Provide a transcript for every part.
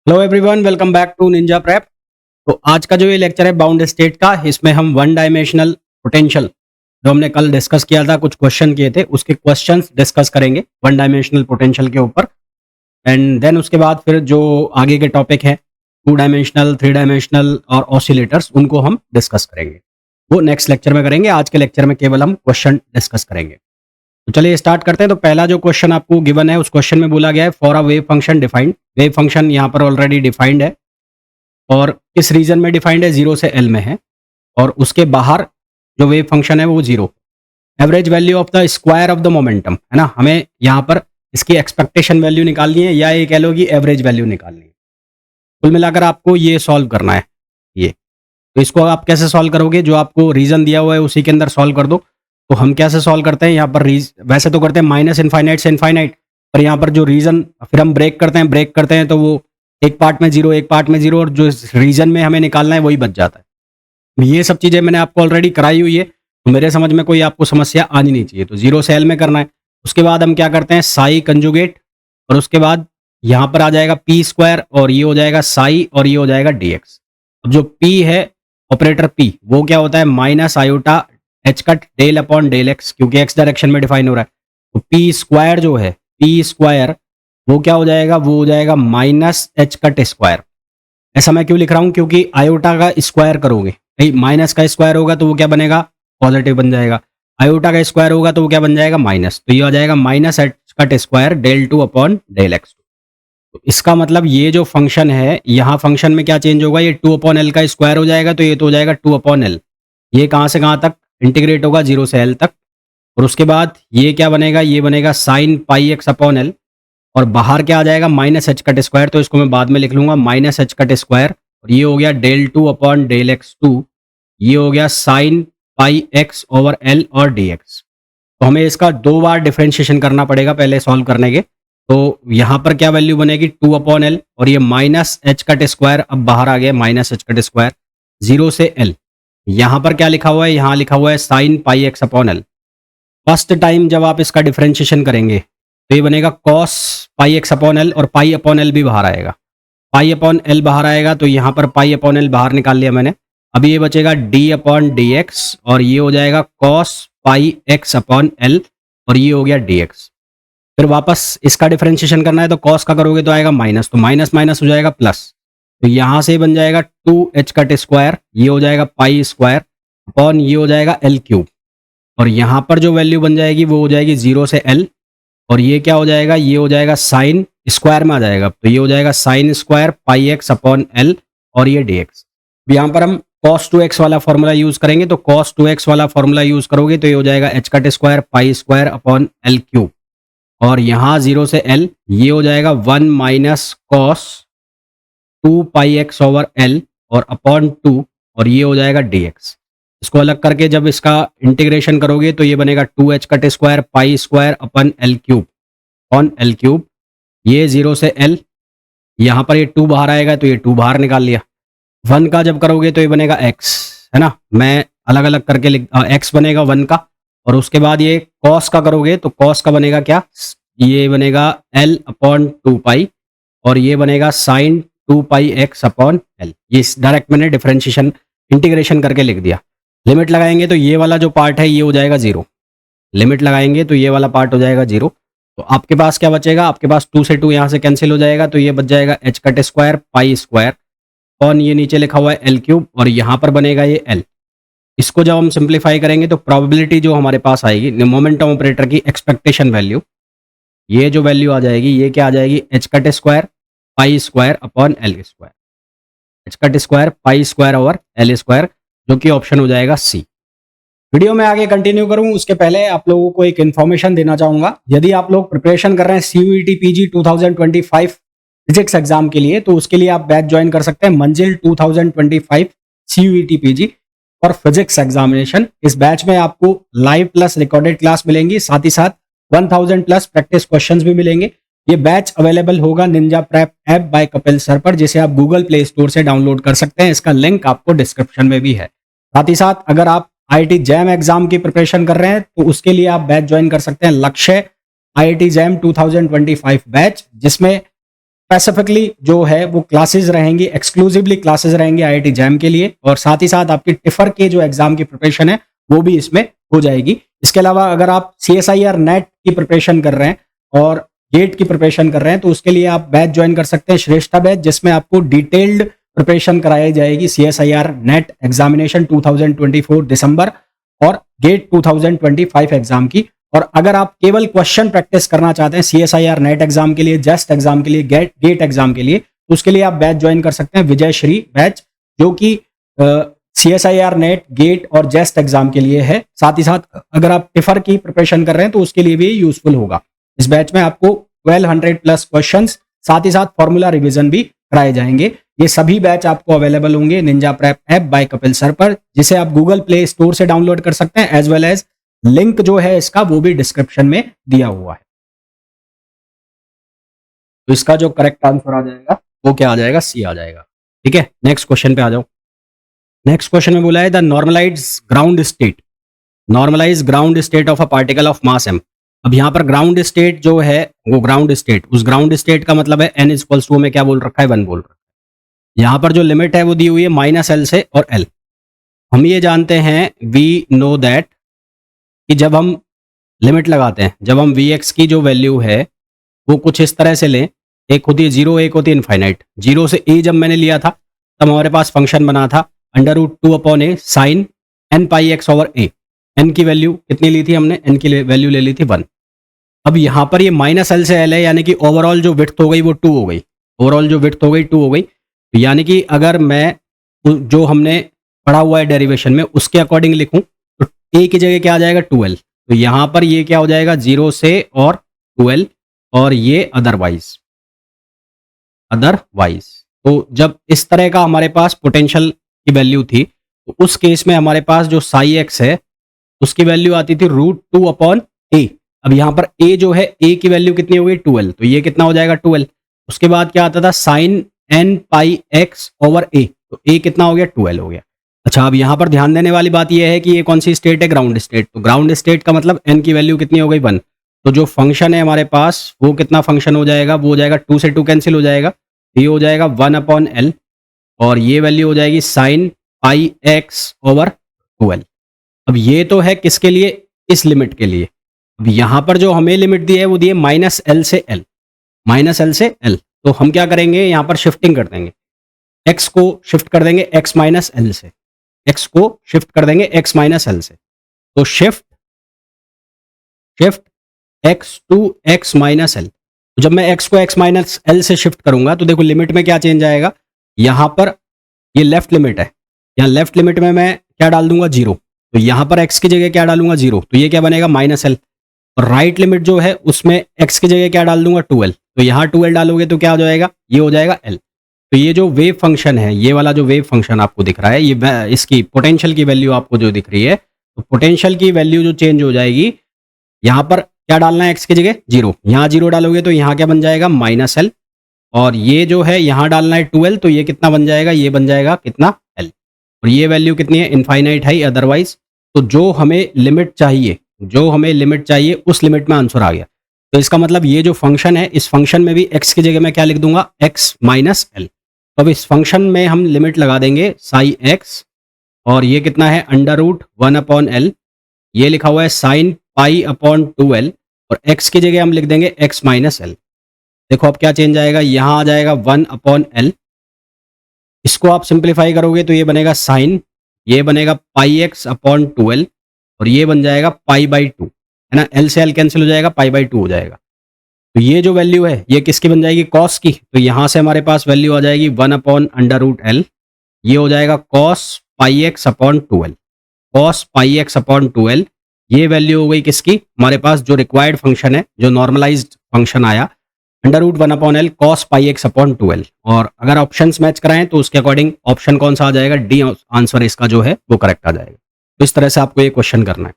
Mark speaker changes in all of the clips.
Speaker 1: Hello everyone, welcome back to Ninja Prep. तो आज का जो ये लेक्चर है बाउंड स्टेट का, इसमें हम वन डायमेंशनल पोटेंशियल जो हमने कल डिस्कस किया था, कुछ क्वेश्चन किए थे, उसके क्वेश्चंस डिस्कस करेंगे वन डायमेंशनल पोटेंशियल के ऊपर। एंड देन उसके बाद फिर जो आगे के टॉपिक है टू डायमेंशनल, थ्री डायमेंशनल और ऑसिलेटर्स, उनको हम डिस्कस करेंगे। वो नेक्स्ट लेक्चर में करेंगे। आज के लेक्चर में केवल हम क्वेश्चन डिस्कस करेंगे। तो चलिए स्टार्ट करते हैं। तो पहला जो क्वेश्चन आपको गिवन है, उस क्वेश्चन में बोला गया है for a wave function defined. Wave function यहाँ पर ऑलरेडी डिफाइंड है और किस रीजन में डिफाइंड है, 0 से L में है, और उसके बाहर जो वेव फंक्शन है वो 0। Average value of the square of the momentum है ना, हमें यहाँ पर इसकी एक्सपेक्टेशन वैल्यू निकालनी है या ये कह लो कि एवरेज वैल्यू निकालनी है। कुल मिलाकर आपको ये सॉल्व करना है। ये तो इसको आप कैसे सॉल्व करोगे, जो आपको रीजन दिया हुआ है उसी के अंदर सॉल्व कर दो। तो हम कैसे सॉल्व करते हैं यहाँ पर, वैसे तो करते हैं माइनस इनफाइनाइट से इनफाइनाइट, पर यहाँ पर जो रीजन फिर हम ब्रेक करते हैं तो वो एक पार्ट में 0, एक पार्ट में 0, और जो रीजन में हमें निकालना है वही बच जाता है। ये सब चीज़ें मैंने आपको ऑलरेडी कराई हुई है, तो मेरे समझ में कोई आपको समस्या आनी नहीं चाहिए। तो 0 से L में करना है। उसके बाद हम क्या करते हैं, साई कंजुगेट, और उसके बाद यहाँ पर आ जाएगा पी स्क्वायर, और ये हो जाएगा साई, और ये हो जाएगा dx। अब जो p है, ऑपरेटर p, वो क्या होता है, minus iota h cut del upon del x, क्योंकि एक्स डायरेक्शन में डिफाइन हो रहा है। तो पी स्क्वायर जो है, पी स्क्वायर वो क्या हो जाएगा, वो हो जाएगा माइनस एच कट स्क्वायर। ऐसा मैं क्यों लिख रहा हूं, क्योंकि आयोटा का स्क्वायर करोगे, माइनस का स्क्वायर होगा तो वो क्या बनेगा, पॉजिटिव बन जाएगा। आयोटा का स्क्वायर होगा तो वो क्या बन जाएगा, माइनस। तो ये आ जाएगा minus h cut square del 2 upon del x. तो इसका मतलब ये जो फंक्शन है, यहाँ फंक्शन में क्या चेंज होगा, ये 2 अपॉन एल का स्क्वायर हो जाएगा, तो ये तो हो जाएगा 2 अपॉन एल। ये कहाँ से कहाँ तक इंटीग्रेट होगा, 0 से L तक। और उसके बाद ये क्या बनेगा, ये बनेगा sine pi x upon L, और बाहर क्या आ जाएगा, माइनस एच कट स्क्वायर, तो इसको मैं बाद में लिख लूंगा माइनस एच कट स्क्वायर, और ये हो गया डेल 2 अपॉन डेल एक्स 2, ये हो गया sine pi x over L और डी एक्स। तो हमें इसका 2 बार डिफ्रेंशिएशन करना पड़ेगा पहले सॉल्व करने के। तो यहाँ पर क्या वैल्यू बनेगी, 2 अपॉन एल, और ये माइनस एच कट स्क्वायर अब बाहर आ गया, माइनस एच कट स्क्वायर 0 से L। यहाँ पर क्या लिखा हुआ है, यहाँ लिखा हुआ है sine pi x upon L. First time जब आप इसका डिफरेंशिएशन करेंगे तो ये बनेगा cos pi x upon L, और पाई अपॉन एल भी बाहर आएगा। पाई अपॉन एल बाहर आएगा, तो यहाँ पर पाई अपॉन एल बाहर निकाल लिया मैंने। अभी ये बचेगा डी अपॉन डी एक्स, और ये हो जाएगा cos pi x upon L, और ये हो गया डी एक्स। फिर वापस इसका डिफरेंशिएशन करना है, तो कॉस का करोगे तो आएगा माइनस, तो माइनस माइनस हो जाएगा प्लस। तो यहाँ से बन जाएगा 2 एच कट स्क्वायर, ये हो जाएगा पाई स्क्वायर अपॉन ये हो जाएगा एल क्यूब, और यहाँ पर जो वैल्यू बन जाएगी वो हो जाएगी 0 से L, और ये क्या हो जाएगा, ये हो जाएगा साइन स्क्वायर में आ जाएगा, तो ये हो जाएगा sine square pi x upon L, और ये डी एक्स। यहाँ पर हम cos 2x वाला फॉर्मूला यूज करेंगे, तो cos 2x वाला फॉर्मूला यूज करोगे तो ये हो जाएगा H cut square pi square upon L cube, और यहाँ 0 से L, ये हो जाएगा 1 माइनस कॉस 2 पाई एक्स ओवर एल और अपॉन 2, और ये हो जाएगा dx। इसको अलग करके जब इसका इंटीग्रेशन करोगे तो ये बनेगा 2 H cut square pi square upon L cube on L cube, ये 0 से L, यहाँ पर ये 2 बाहर आएगा तो ये 2 बाहर निकाल लिया। 1 का जब करोगे तो ये बनेगा x, है ना, मैं अलग अलग करके x बनेगा 1 का, और उसके बाद ये cos का करोगे तो cos का बनेगा क्या, ये बनेगा L अपॉन 2 पाई, और ये बनेगा साइन 2 पाई एक्स अपॉन एल। ये डायरेक्ट मैंने डिफरेंशिएशन इंटीग्रेशन करके लिख दिया। लिमिट लगाएंगे तो ये वाला जो पार्ट है ये हो जाएगा 0, लिमिट लगाएंगे तो ये वाला पार्ट हो जाएगा 0। तो आपके पास क्या बचेगा, आपके पास 2 से 2 यहाँ से कैंसिल हो जाएगा, तो ये बच जाएगा H cut square pi square upon ये नीचे लिखा हुआ है एल क्यूब, और यहाँ पर बनेगा ये एल। इसको जब हम सिंप्लीफाई करेंगे तो प्रोबेबिलिटी जो हमारे पास आएगी मोमेंटम ऑपरेटर की एक्सपेक्टेशन वैल्यू, ये जो वैल्यू आ जाएगी ये क्या आ जाएगी, H cut square pi square upon L square, H cut square pi square over L square, जो कि ऑप्शन हो जाएगा सी। वीडियो में आगे कंटिन्यू करूं उसके पहले आप लोगों को एक इन्फॉर्मेशन देना चाहूंगा। यदि आप लोग प्रिपरेशन कर रहे हैं CUET PG 2025 फिजिक्स एग्जाम के लिए, तो उसके लिए आप बैच ज्वाइन कर सकते हैं, मंजिल 2025 CUET PG और फिजिक्स एग्जामिनेशन। इस बैच में आपको लाइव प्लस रिकॉर्डेड क्लास मिलेंगी, साथ ही साथ 1000 प्लस प्रैक्टिस क्वेश्चंस भी मिलेंगे। ये बैच अवेलेबल होगा Ninja prep app by Kapil sir पर, जिसे आप गूगल प्ले स्टोर से डाउनलोड कर सकते हैं। इसका लिंक आपको डिस्क्रिप्शन में भी है। साथ ही साथ अगर आप IIT जैम एग्जाम की प्रिपरेशन कर रहे हैं तो उसके लिए आप बैच ज्वाइन कर सकते हैं, लक्ष्य IIT जैम 2025 बैच, जिसमें स्पेसिफिकली जो है वो क्लासेस रहेंगी, एक्सक्लूसिवली क्लासेस रहेंगी आईआईटी जैम के लिए, और साथ ही साथ आपकी टिफर के जो एग्जाम की प्रिपरेशन है वो भी इसमें हो जाएगी। इसके अलावा अगर आप CSIR नेट की प्रिपरेशन कर रहे हैं और गेट की प्रिपरेशन कर रहे हैं तो उसके लिए आप बैच ज्वाइन कर सकते हैं, श्रेष्ठा बैच, जिसमें आपको डिटेल्ड प्रिपरेशन कराई जाएगी CSIR नेट एग्जामिनेशन 2024 दिसंबर और गेट 2025 एग्जाम की। और अगर आप केवल क्वेश्चन प्रैक्टिस करना चाहते हैं CSIR नेट एग्जाम के लिए, जेस्ट एग्जाम के लिए, गेट एग्जाम के लिए, तो उसके लिए आप बैच ज्वाइन कर सकते हैं विजय श्री बैच, जो कि CSIR नेट, गेट और जेस्ट एग्जाम के लिए है। साथ ही साथ अगर आप टिफर की प्रिपरेशन कर रहे हैं तो उसके लिए भी यूजफुल होगा। इस बैच में आपको 1200 प्लस क्वेश्चंस, साथ ही साथ फॉर्मूला रिवीजन भी कराए जाएंगे। ये सभी बैच आपको अवेलेबल होंगे Ninja prep app by Kapil sir पर, जिसे आप गूगल प्ले स्टोर से डाउनलोड कर सकते हैं, एज वेल एज लिंक जो है इसका वो भी डिस्क्रिप्शन में दिया हुआ है। तो इसका जो करेक्ट आंसर आ जाएगा वो क्या आ जाएगा? सी आ जाएगा। ठीक है, नेक्स्ट क्वेश्चन पे आ जाओ। नेक्स्ट क्वेश्चन में बोला है the normalise ground state, normalise ground state of a particle of mass m। अब यहाँ पर ग्राउंड स्टेट जो है वो ग्राउंड स्टेट, उस ग्राउंड स्टेट का मतलब है n इक्वल्स टू में क्या बोल रखा है? 1 बोल रखा है। यहाँ पर जो लिमिट है वो दी हुई है -L से और L। हम ये जानते हैं, वी नो दैट, कि जब हम लिमिट लगाते हैं, जब हम Vx की जो वैल्यू है वो कुछ इस तरह से लें, एक होती है 0, एक होती है इनफाइनाइट। 0 से a जब मैंने लिया था तब हमारे पास फंक्शन बना था √2/a sine n pi x over a। n की वैल्यू कितनी ली थी हमने? n की वैल्यू ले ली थी 1। अब यहाँ पर ये -L से L है, यानी कि ओवरऑल जो विड्थ हो गई वो 2 हो गई, ओवरऑल जो विड्थ हो गई 2 हो गई। तो यानी कि अगर मैं जो हमने पढ़ा हुआ है डेरिवेशन में उसके अकॉर्डिंग लिखूं तो a की जगह क्या आ जाएगा? 2l। तो यहाँ पर ये क्या हो जाएगा? 0 से और 2l, और ये अदरवाइज। तो जब इस तरह का हमारे पास पोटेंशियल की वैल्यू थी तो उस केस में हमारे पास जो साई एक्स है उसकी वैल्यू आती थी √2/a। अब यहाँ पर a जो है, a की वैल्यू कितनी हो गई? 2l। तो ये कितना हो जाएगा? 2l। उसके बाद क्या आता था? Sine n pi x over a। तो a कितना हो गया? 2l हो गया। अच्छा, अब यहाँ पर ध्यान देने वाली बात यह है कि ये कौन सी स्टेट है? Ground state. तो ग्राउंड स्टेट का मतलब n की वैल्यू कितनी हो गई? 1। तो जो फंक्शन है हमारे पास वो कितना फंक्शन हो जाएगा? वो हो जाएगा 2 से 2 कैंसिल हो जाएगा, ये हो जाएगा 1/L, और ये वैल्यू हो जाएगी sine pi x over 2l। अब ये तो है किसके लिए? इस लिमिट के लिए। अब यहाँ पर जो हमें लिमिट दी है वो दी है -L से L, -L से L। तो हम क्या करेंगे? यहाँ पर शिफ्टिंग कर देंगे, x को शिफ्ट कर देंगे x -L से, x को शिफ्ट कर देंगे x -L से। तो shift x to x -L। तो जब मैं x को x -L से शिफ्ट करूंगा तो देखो लिमिट में क्या चेंज आएगा? यहाँ पर ये लेफ्ट लिमिट है, यहाँ लेफ्ट लिमिट में मैं क्या डाल दूंगा? 0। तो यहाँ पर x की जगह क्या डालूंगा? 0। तो ये क्या बनेगा? -L। और राइट लिमिट जो है उसमें x की जगह क्या डाल दूंगा? 2l। तो यहाँ 2l डालोगे तो क्या हो जाएगा? ये हो जाएगा l। तो ये जो वेव फंक्शन है, ये वाला जो वेव फंक्शन आपको दिख रहा है, ये इसकी पोटेंशियल की वैल्यू आपको जो दिख रही है, तो पोटेंशियल की वैल्यू जो चेंज हो जाएगी, यहाँ पर क्या डालना है? x की जगह 0। यहाँ 0 डालोगे तो यहाँ क्या बन जाएगा? -L। और ये जो है यहाँ डालना है 2l, तो ये कितना बन जाएगा? ये बन जाएगा कितना? l। और ये वैल्यू कितनी है? इनफाइनाइट है अदरवाइज। तो जो हमें लिमिट चाहिए, जो हमें लिमिट चाहिए उस लिमिट में आंसर आ गया। तो इसका मतलब ये जो फंक्शन है, इस फंक्शन में भी x की जगह मैं क्या लिख दूंगा? x -L। तो अब इस फंक्शन में हम लिमिट लगा देंगे साई x, और ये कितना है? √1/L। ये लिखा हुआ है साइन π/2l, और x की जगह हम लिख देंगे x -L। देखो अब क्या चेंज आएगा? यहाँ आ जाएगा 1/L। इसको आप सिंप्लीफाई करोगे तो ये बनेगा साइन, ये बनेगा πx/2l, और ये बन जाएगा π/2, है ना? l से l कैंसिल हो जाएगा, π/2 हो जाएगा। तो ये जो वैल्यू है ये किसकी बन जाएगी? कॉस की। तो यहाँ से हमारे पास वैल्यू आ जाएगी 1/√L। ये हो जाएगा cos πx/2l, cos πx/2l। ये वैल्यू हो गई किसकी? हमारे पास जो रिक्वायर्ड फंक्शन है, जो नॉर्मलाइज्ड फंक्शन आया, √1/L cos πx/2l। और अगर ऑप्शंस मैच कराएं तो उसके अकॉर्डिंग ऑप्शन कौन सा आ जाएगा? डी आंसर इसका जो है वो करेक्ट आ जाएगा। तो इस तरह से आपको ये क्वेश्चन करना है।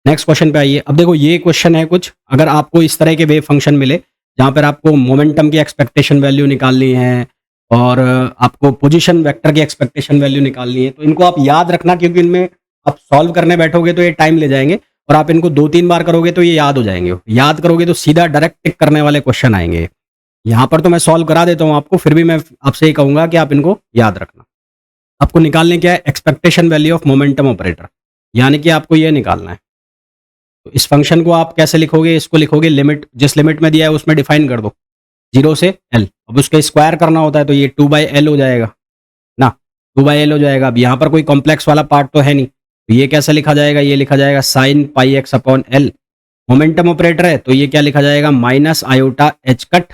Speaker 1: नेक्स्ट क्वेश्चन पे आइए। अब देखो ये क्वेश्चन है कुछ, अगर आपको इस तरह के वेव फंक्शन मिले जहां पर आपको मोमेंटम की एक्सपेक्टेशन वैल्यू निकालनी है और आपको पोजीशन वेक्टर की एक्सपेक्टेशन वैल्यू निकालनी है, तो इनको आप याद रखना, क्योंकि इनमें आप सॉल्व करने बैठोगे तो ये टाइम ले जाएंगे, और आप इनको 2-3 बार करोगे तो ये याद हो जाएंगे। याद करोगे तो सीधा डायरेक्ट टिक करने वाले क्वेश्चन आएंगे। यहाँ पर तो मैं सॉल्व करा देता हूँ आपको, फिर भी मैं आपसे ये कहूंगा कि आप इनको याद रखना। आपको निकालने क्या है, expectation value of momentum operator, यानी कि आपको ये निकालना है। तो इस फंक्शन को आप कैसे लिखोगे, इसको लिखोगे लिमिट, जिस लिमिट में दिया है उसमें डिफाइन कर दो 0 से l। अब उसके स्क्वायर करना होता है तो ये 2/l हो जाएगा ना, 2/l हो जाएगा। अब यहाँ पर कोई कॉम्प्लेक्स वाला पार्ट तो है नहीं, तो ये कैसे लिखा जाएगा, ये लिखा जाएगा sin pi x upon L. Momentum operator है तो ये क्या लिखा जाएगा, minus iota h cut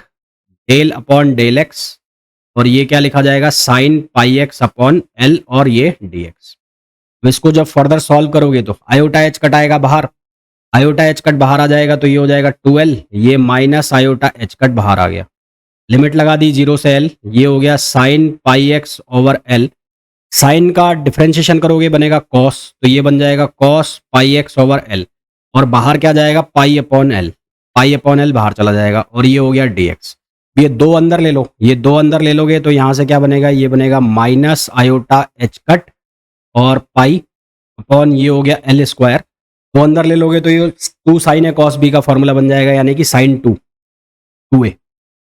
Speaker 1: del upon del x, और ये क्या लिखा जाएगा, sin pi x upon L, और ये dx। तो इसको जब फर्दर सॉल्व करोगे तो आयोटा एच कट आएगा बाहर, आयोटा एच कट बाहर आ जाएगा तो ये हो जाएगा 2l, ये माइनस आयोटा एच कट बाहर आ गया। लिमिट लगा दी 0 से l, ये हो गया sin pi x over L. Sign का डिफरेंशिएशन करोगे बनेगा cos, तो ये बन जाएगा cos पाई एक्स ओवर एल, और बाहर क्या जाएगा, pi upon L, pi upon L बाहर चला जाएगा, और ये हो गया dx। ये दो अंदर ले लो, ये दो अंदर ले लोगे तो यहाँ से क्या बनेगा, ये बनेगा माइनस आयोटा एच कट और पाई अपॉन ये हो गया एल स्क्वायर। दो अंदर ले लोगे तो ये 2 साइन ए कॉस बी का फॉर्मूला बन जाएगा, यानी कि साइन 2a।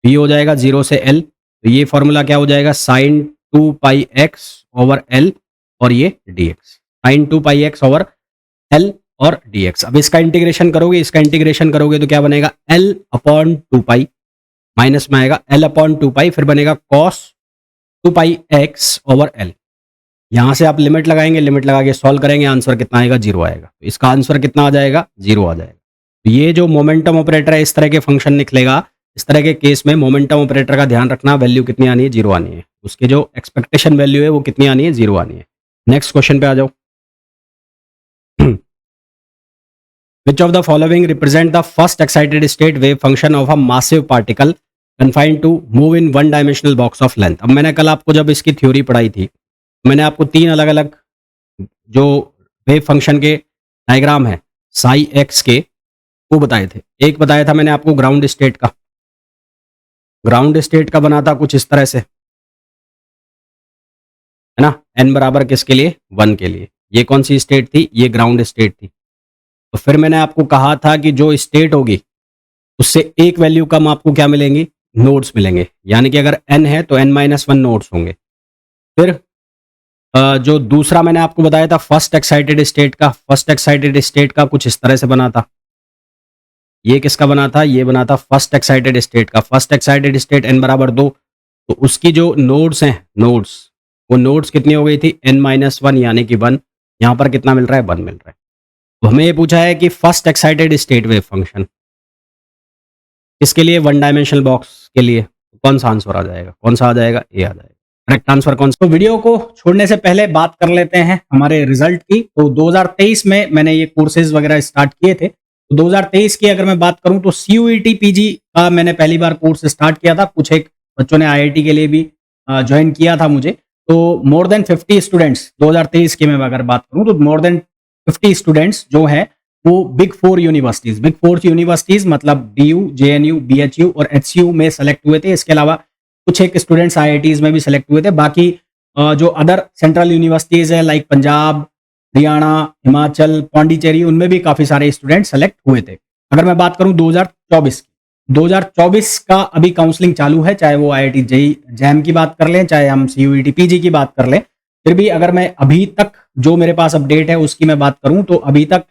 Speaker 1: ये हो जाएगा 0 से l, तो ये फॉर्मूला क्या हो जाएगा, साइन 2 पाई एक्स ओवर एल, और ये dx, साइन 2 पाई एक्स ओवर एल और dx। अब इसका इंटीग्रेशन करोगे, इसका इंटीग्रेशन करोगे तो क्या बनेगा, l अपॉन 2 पाई, माइनस में आएगा l अपॉन 2 पाई, फिर बनेगा cos 2 पाई एक्स ओवर एल। यहाँ से आप लिमिट लगाएंगे, लिमिट लगा के सॉल्व करेंगे, आंसर कितना आएगा, 0 आएगा। तो इसका आंसर कितना आ जाएगा, 0 आ जाएगा। तो ये जो मोमेंटम ऑपरेटर है, इस तरह के फंक्शन निकलेगा, इस तरह के केस में मोमेंटम ऑपरेटर का ध्यान रखना, वैल्यू कितनी आनी है, 0 आनी है। उसके जो एक्सपेक्टेशन वैल्यू है वो कितनी आनी है, 0 आनी है। नेक्स्ट क्वेश्चन पे आ जाओ। Which of the following represent the first excited state wave function of a massive particle confined to move in one dimensional box of length? अब मैंने कल आपको जब इसकी थ्योरी पढ़ाई थी, मैंने आपको 3 अलग अलग जो वेव फंक्शन के डायग्राम है साई एक्स के, वो बताए थे। एक बताया था मैंने आपको ग्राउंड स्टेट का, ग्राउंड स्टेट का बना था कुछ इस तरह से, है ना, n बराबर किसके लिए, 1 के लिए। ये कौन सी स्टेट थी, ये ग्राउंड स्टेट थी। तो फिर मैंने आपको कहा था कि जो स्टेट होगी उससे एक वैल्यू कम आपको क्या मिलेंगी, नोड्स मिलेंगे, यानी कि अगर n है तो n-1 नोड्स होंगे। फिर जो दूसरा मैंने आपको बताया था फर्स्ट एक्साइटेड स्टेट का, फर्स्ट एक्साइटेड स्टेट का कुछ इस तरह से बना था। ये किसका बना था, ये बना था फर्स्ट एक्साइटेड स्टेट का। फर्स्ट एक्साइटेड स्टेट n बराबर 2, तो उसकी जो नोड्स हैं, नोड्स, वो नोड्स कितनी हो गई थी, n-1, यानी कि 1। यहाँ पर कितना मिल रहा है, 1 मिल रहा है। तो हमें ये पूछा है कि first excited state wave function इसके लिए, वन डायमेंशनल बॉक्स के लिए कौन सा आंसर आ जाएगा, कौन सा आ जाएगा, ए आ जाएगा। करेक्ट आंसर कौन सा। तो वीडियो को छोड़ने से पहले बात कर लेते हैं हमारे रिजल्ट की। तो 2023 में मैंने ये कोर्सेज वगैरह स्टार्ट किए थे। तो 2023 की अगर मैं बात करूं तो CUET PG का मैंने पहली बार कोर्स स्टार्ट किया था। कुछ एक बच्चों ने IIT के लिए भी ज्वाइन किया था मुझे। तो मोर देन 50 स्टूडेंट्स 2023 की मैं अगर बात करूं तो मोर देन 50 स्टूडेंट्स जो है वो बिग 4 यूनिवर्सिटीज, बिग 4 यूनिवर्सिटीज मतलब DU, JNU, BHU और HCU में सेलेक्ट हुए थे। इसके अलावा कुछ एक स्टूडेंट्स IITs में भी सेलेक्ट हुए थे। बाकी जो अदर सेंट्रल यूनिवर्सिटीज है लाइक पंजाब, हरियाणा, हिमाचल, पांडिचेरी, उनमें भी काफी सारे स्टूडेंट सेलेक्ट हुए थे। अगर मैं बात करूं 2024 की, 2024 का अभी काउंसलिंग चालू है, चाहे वो IIT JEE जैम की बात कर लें, चाहे हम CUET PG की बात कर लें। फिर भी अगर मैं अभी तक जो मेरे पास अपडेट है उसकी मैं बात करूं तो अभी तक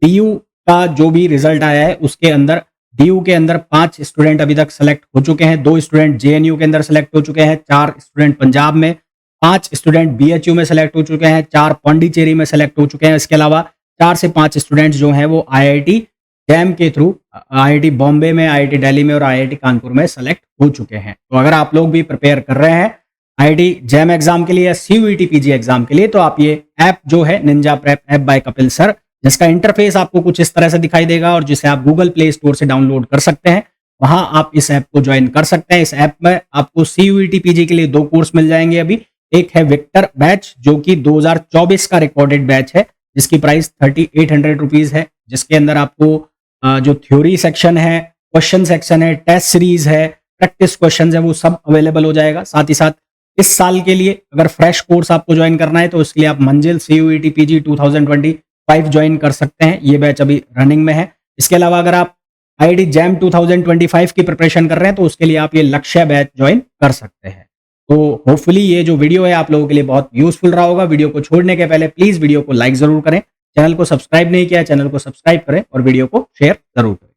Speaker 1: DU का जो भी रिजल्ट आया है उसके अंदर DU के अंदर 5 स्टूडेंट अभी तक सेलेक्ट हो चुके हैं, 2 स्टूडेंट JNU के अंदर सेलेक्ट हो चुके हैं, 4 स्टूडेंट पंजाब में, 5 स्टूडेंट BHU में सेलेक्ट हो चुके हैं, 4 पांडिचेरी में सेलेक्ट हो चुके हैं। इसके अलावा 4 से 5 स्टूडेंट्स जो हैं वो IIT जैम के थ्रू IIT बॉम्बे में, IIT दिल्ली में और IIT कानपुर में सेलेक्ट हो चुके हैं। तो अगर आप लोग भी प्रिपेयर कर रहे हैं IIT जैम एग्जाम के लिए या CUET PG एग्जाम के लिए, तो आप ये ऐप जो है Ninja prep app by Kapil sir, जिसका इंटरफेस आपको कुछ इस तरह से दिखाई देगा और जिसे आप गूगल प्ले स्टोर से डाउनलोड कर सकते हैं, वहां आप इस ऐप को ज्वाइन कर सकते हैं। इस ऐप में आपको CUET PG के लिए 2 कोर्स मिल जाएंगे अभी। एक है विक्टर बैच जो कि 2024 का रिकॉर्डेड बैच है, जिसकी प्राइस 3800 रुपीज है, जिसके अंदर आपको जो थ्योरी सेक्शन है, क्वेश्चन सेक्शन है, टेस्ट सीरीज है, प्रैक्टिस क्वेश्चन है, वो सब अवेलेबल हो जाएगा। साथ ही साथ इस साल के लिए अगर फ्रेश कोर्स आपको ज्वाइन करना है तो इसके लिए आप मंजिल CUET PG 2025 ज्वाइन कर सकते हैं। ये बैच अभी रनिंग में है। इसके अलावा अगर आप आईआईटी जैम 2025 की प्रिपरेशन कर रहे हैं तो उसके लिए आप ये लक्ष्य बैच ज्वाइन कर सकते हैं। तो होपफुली ये जो वीडियो है आप लोगों के लिए बहुत यूजफुल रहा होगा। वीडियो को छोड़ने के पहले प्लीज वीडियो को लाइक जरूर करें, चैनल को सब्सक्राइब नहीं किया चैनल को सब्सक्राइब करें और वीडियो को शेयर जरूर करें।